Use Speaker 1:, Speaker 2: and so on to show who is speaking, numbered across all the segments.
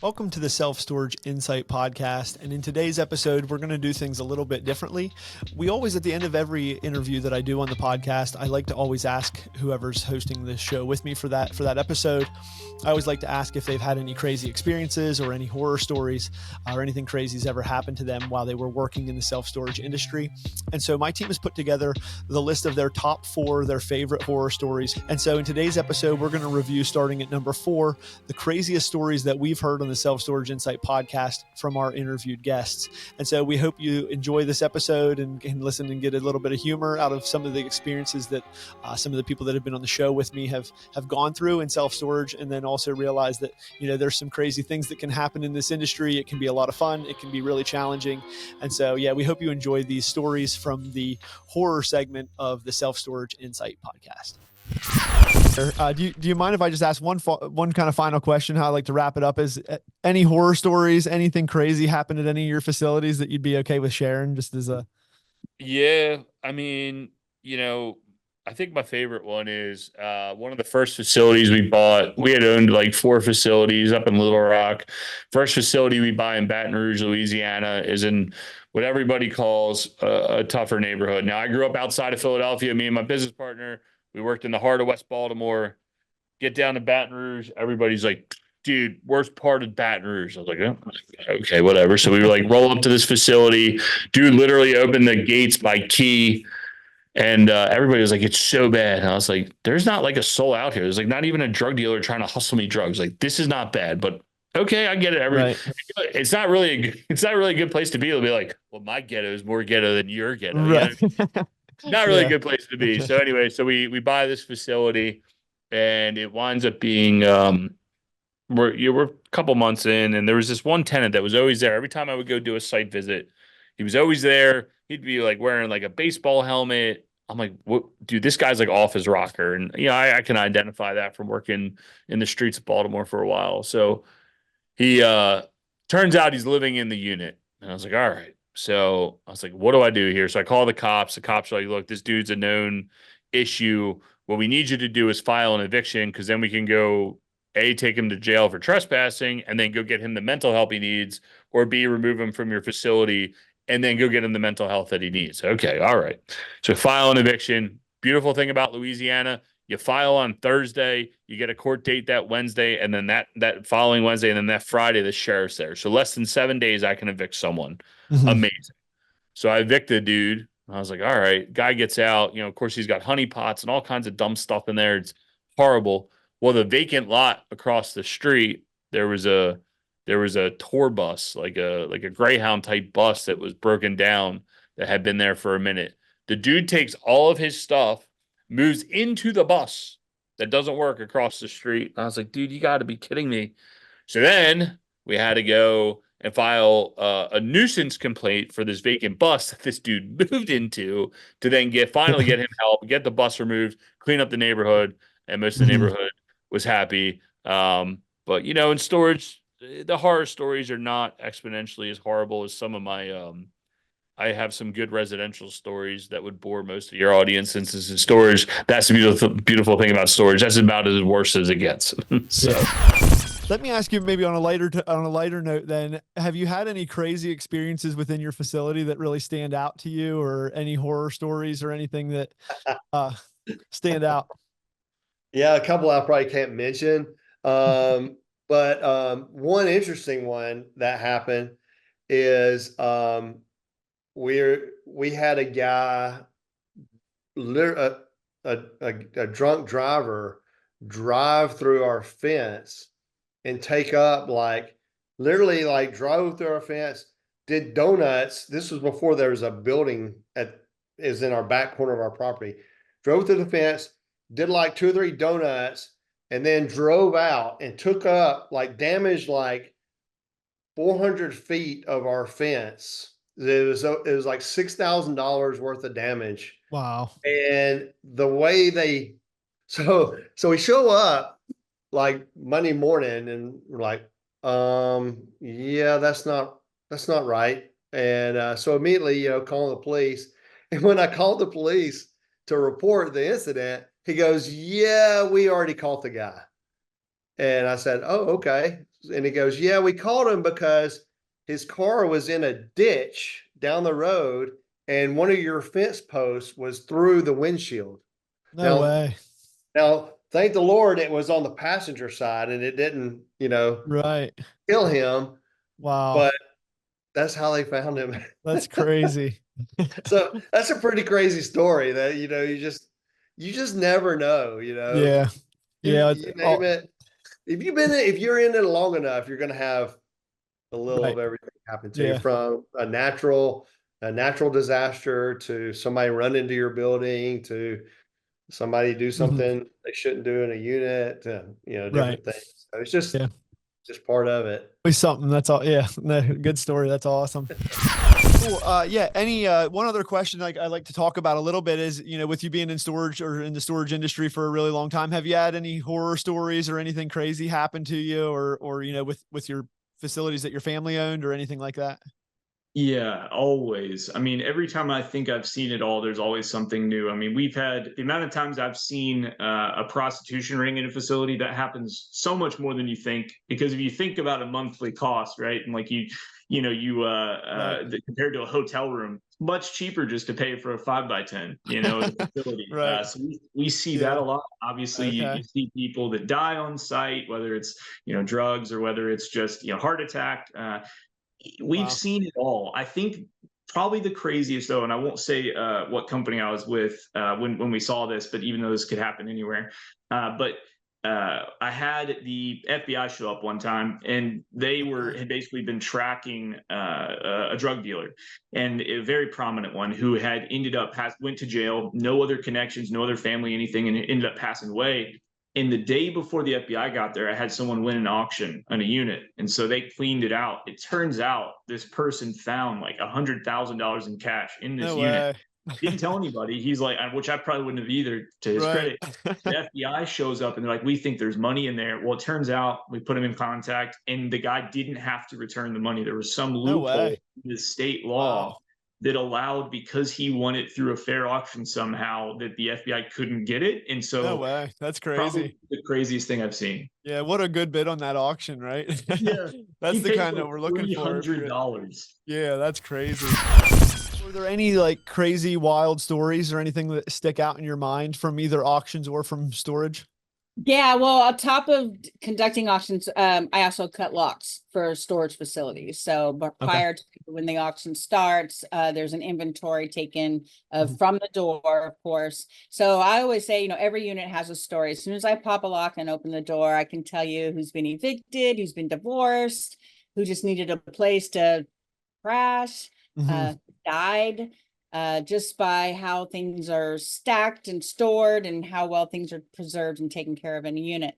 Speaker 1: Welcome to the Self-Storage Insight Podcast. And in today's episode, we're going to do things a little bit differently. We always, at the end of every interview that I do on the podcast, I like to always ask whoever's hosting this show with me for that episode. I always like to ask if they've had any crazy experiences or any horror stories or anything crazy has ever happened to them while they were working in the self-storage industry. And so my team has put together the list of their top 4, their favorite horror stories. And so in today's episode, we're going to review, starting at number 4, the craziest stories that we've heard on the Self-Storage Insight podcast from our interviewed guests. And so we hope you enjoy this episode and can listen and get a little bit of humor out of some of the experiences that some of the people that have been on the show with me have gone through in self-storage, and then also realize that, you know, there's some crazy things that can happen in this industry. It can be a lot of fun. It can be really challenging. And so, yeah, we hope you enjoy these stories from the horror segment of the Self-Storage Insight podcast. Do you mind if I just ask one kind of final question? How I like to wrap it up is, any horror stories, anything crazy happened at any of your facilities that you'd be okay with sharing, just as a...
Speaker 2: Yeah, I mean, I think my favorite one is one of the first facilities we bought. We had owned like 4 facilities up in Little Rock. First facility we buy in Baton Rouge, Louisiana, is in what everybody calls a tougher neighborhood. Now, I grew up outside of Philadelphia. Me and my business partner, we worked in the heart of West Baltimore. Get down to Baton Rouge, everybody's like, dude, worst part of Baton Rouge. I was like, oh, okay, whatever. So we were like, roll up to this facility. Dude literally opened the gates by key. And everybody was like, it's so bad. And I was like, there's not like a soul out here. There's like not even a drug dealer trying to hustle me drugs. Like, this is not bad, but okay, I get it.
Speaker 1: Right.
Speaker 2: It's not really a good place to be. It'll be like, well, my ghetto is more ghetto than your ghetto.
Speaker 1: Right.
Speaker 2: You know? Not really
Speaker 1: Yeah.
Speaker 2: a good place to be. So anyway, so we buy this facility, and it winds up being we're a couple months in, and there was this one tenant that was always there. Every time I would go do a site visit, he was always there. He'd be like wearing like a baseball helmet. I'm like, what, dude, this guy's like off his rocker. And I can identify that from working in the streets of Baltimore for a while. So he turns out he's living in the unit. And I was like, all right. So I was like, what do I do here? So I call the cops. The cops are like, look, this dude's a known issue. What we need you to do is file an eviction, because then we can go A, take him to jail for trespassing, and then go get him the mental help he needs, or B, remove him from your facility and then go get him the mental health that he needs. Okay, all right. So file an eviction. Beautiful thing about Louisiana, you file on Thursday, you get a court date that Wednesday, and then that following Wednesday, and then that Friday, the sheriff's there. So less than 7 days, I can evict someone.
Speaker 1: Mm-hmm.
Speaker 2: Amazing. So I evict the dude. I was like, all right. Guy gets out. Of course, he's got honey pots and all kinds of dumb stuff in there. It's horrible. Well, the vacant lot across the street, there was a tour bus, like a Greyhound type bus that was broken down, that had been there for a minute. The dude takes all of his stuff, moves into the bus that doesn't work across the street. I was like, dude, you got to be kidding me. So then we had to go and file a nuisance complaint for this vacant bus that this dude moved into, to then finally get him help, get the bus removed, clean up the neighborhood, and most of the neighborhood was happy. But in storage, the horror stories are not exponentially as horrible as some of my I have some good residential stories that would bore most of your audience, since this is storage. That's the beautiful thing about storage. That's about as worse as it gets. So
Speaker 1: Let me ask you, maybe on a lighter note then, have you had any crazy experiences within your facility that really stand out to you, or any horror stories or anything that stand out?
Speaker 3: Yeah, a couple I probably can't mention. But one interesting one that happened is we had a guy, a drunk driver, drive through our fence and take up, like, literally like drove through our fence, did donuts. This was before there was a building is in our back corner of our property. Drove through the fence, did like 2 or 3 donuts, and then drove out and took up, like, damaged like 400 feet of our fence. It was like $6,000 worth of damage.
Speaker 1: Wow.
Speaker 3: And the way so we show up like Monday morning, and we're like, yeah, that's not right. And so immediately, calling the police. And when I called the police to report the incident, he goes, yeah, we already caught the guy. And I said, oh, okay. And he goes, yeah, we called him because his car was in a ditch down the road and one of your fence posts was through the windshield.
Speaker 1: No
Speaker 3: Now,
Speaker 1: way.
Speaker 3: thank the Lord it was on the passenger side and it didn't,
Speaker 1: Right.
Speaker 3: kill him,
Speaker 1: Wow.
Speaker 3: but that's how they found him.
Speaker 1: That's crazy.
Speaker 3: So that's a pretty crazy story that, you just never know,
Speaker 1: Yeah. Yeah.
Speaker 3: you name it. If you're in it long enough, you're going to have a little
Speaker 1: Right.
Speaker 3: of everything happen to you,
Speaker 1: Yeah.
Speaker 3: from a natural disaster to somebody run into your building to somebody do
Speaker 1: Mhm.
Speaker 3: something they shouldn't do in a unit,
Speaker 1: Right.
Speaker 3: different things. So it's just
Speaker 1: Yeah.
Speaker 3: just part of it.
Speaker 1: Always something. That's all. Yeah. No, good story. That's awesome. Cool. Yeah. Any one other question I like to talk about a little bit is, with you being in storage or in the storage industry for a really long time, have you had any horror stories or anything crazy happen to you, or with your facilities that your family owned or anything like that?
Speaker 4: Yeah, always. I mean, every time I think I've seen it all, there's always something new. I mean, we've had the amount of times I've seen a prostitution ring in a facility that happens so much more than you think. Because if you think about a monthly cost, right, and like
Speaker 1: Right.
Speaker 4: compared to a hotel room, much cheaper just to pay for a 5 by 10, at a facility.
Speaker 1: Right.
Speaker 4: So we see that
Speaker 1: Yeah.
Speaker 4: a lot. Obviously,
Speaker 1: Okay.
Speaker 4: you see people that die on site, whether it's drugs or whether it's just heart attack. We've
Speaker 1: Wow.
Speaker 4: seen it all. I think probably the craziest though, and I won't say what company I was with when we saw this, but even though this could happen anywhere, but I had the FBI show up one time, and they
Speaker 1: Okay.
Speaker 4: had basically been tracking a drug dealer, and a very prominent one who had ended up went to jail, no other connections, no other family, anything, and ended up passing away. And the day before the FBI got there, I had someone win an auction on a unit. And so they cleaned it out. It turns out this person found like $100,000 in cash in this
Speaker 1: No
Speaker 4: unit.
Speaker 1: way.
Speaker 4: Didn't tell anybody. He's like, which I probably wouldn't have either, to his
Speaker 1: Right.
Speaker 4: credit. The FBI shows up and they're like, we think there's money in there. Well, it turns out we put him in contact and the guy didn't have to return the money. There was some
Speaker 1: No
Speaker 4: loophole
Speaker 1: way.
Speaker 4: in the state
Speaker 1: Wow.
Speaker 4: law that allowed, because he won it through a fair auction somehow, that the FBI couldn't get it. And
Speaker 1: No
Speaker 4: so
Speaker 1: way. That's
Speaker 4: probably
Speaker 1: crazy.
Speaker 4: the craziest thing I've seen.
Speaker 1: Yeah. What a good bid on that auction, right?
Speaker 4: Yeah.
Speaker 1: That's
Speaker 4: He
Speaker 1: the
Speaker 4: paid
Speaker 1: kind
Speaker 4: for
Speaker 1: that we're looking
Speaker 4: three
Speaker 1: for. If
Speaker 4: hundred
Speaker 1: you're,
Speaker 4: dollars.
Speaker 1: yeah, that's crazy. Were there any like crazy wild stories or anything that stick out in your mind from either auctions or from storage?
Speaker 5: Yeah, well, on top of conducting auctions, I also cut locks for storage facilities. So, but
Speaker 1: Okay.
Speaker 5: prior to when the auction starts, there's an inventory taken
Speaker 1: Mhm.
Speaker 5: from the door, of course. So I always say, every unit has a story. As soon as I pop a lock and open the door, I can tell you who's been evicted, who's been divorced, who just needed a place to crash,
Speaker 1: Mhm.
Speaker 5: died, just by how things are stacked and stored and how well things are preserved and taken care of in a unit.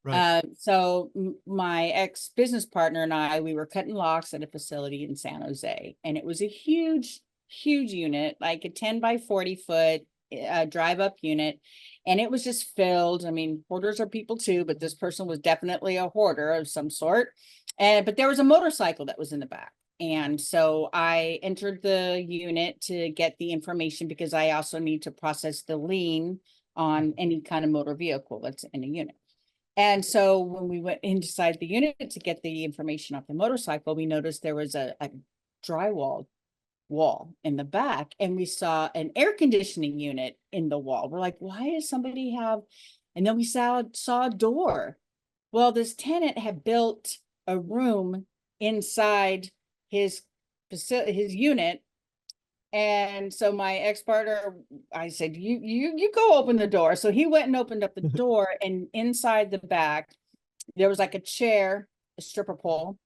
Speaker 1: Right.
Speaker 5: So my ex-business partner and I, we were cutting locks at a facility in San Jose, and it was a huge, huge unit, like a 10 by 40 foot drive up unit. And it was just filled. I mean, hoarders are people too, but this person was definitely a hoarder of some sort. But there was a motorcycle that was in the back. And so I entered the unit to get the information because I also need to process the lien on any kind of motor vehicle that's in a unit. And so when we went inside the unit to get the information off the motorcycle, we noticed there was a drywall wall in the back, and we saw an air conditioning unit in the wall. We're like, why does somebody have? And then we saw a door. Well, this tenant had built a room inside his his unit. And so my ex-partner, I said, you go open the door. So he went and opened up the door, and inside the back, there was like a chair, a stripper pole,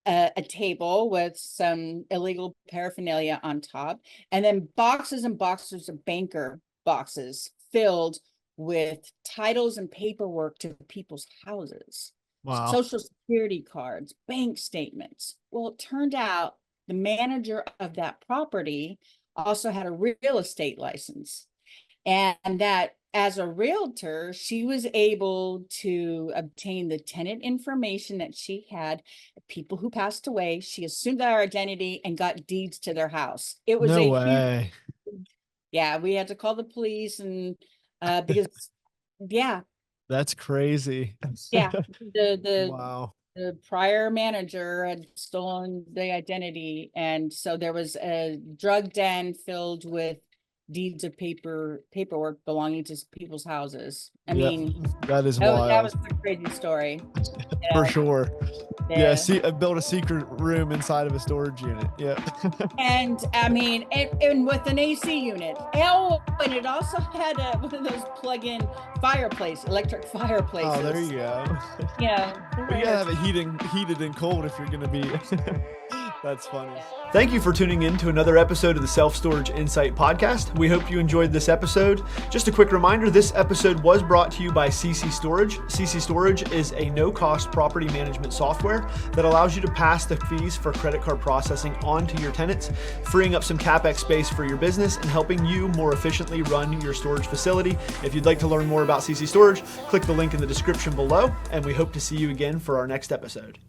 Speaker 5: a table with some illegal paraphernalia on top, and then boxes and boxes of banker boxes filled with titles and paperwork to people's houses,
Speaker 1: Wow.
Speaker 5: social security cards, bank statements. Well, it turned out the manager of that property also had a real estate license, and that as a realtor, she was able to obtain the tenant information that she had, people who passed away. She assumed their identity and got deeds to their house. It was
Speaker 1: No
Speaker 5: a huge,
Speaker 1: way.
Speaker 5: yeah, we had to call the police, and because, yeah,
Speaker 1: That's crazy.
Speaker 5: Yeah,
Speaker 1: Wow.
Speaker 5: the prior manager had stolen the identity, and so there was a drug den filled with deeds of paperwork belonging to people's houses. I
Speaker 1: Yeah,
Speaker 5: mean,
Speaker 1: that is
Speaker 5: that
Speaker 1: wild.
Speaker 5: was a crazy story.
Speaker 1: For
Speaker 5: Yeah.
Speaker 1: sure. Yeah,
Speaker 5: Yeah.
Speaker 1: see, I built a secret room inside of a storage unit. Yeah.
Speaker 5: And I mean, and with an AC unit. Oh, and it also had one of those plug-in electric fireplaces.
Speaker 1: Oh, there you go.
Speaker 5: Yeah.
Speaker 1: But you gotta have it heated and cold if you're gonna be. That's funny. Thank you for tuning in to another episode of the Self Storage Insight Podcast. We hope you enjoyed this episode. Just a quick reminder, this episode was brought to you by CC Storage. CC Storage is a no-cost property management software that allows you to pass the fees for credit card processing on to your tenants, freeing up some CapEx space for your business and helping you more efficiently run your storage facility. If you'd like to learn more about CC Storage, click the link in the description below, and we hope to see you again for our next episode.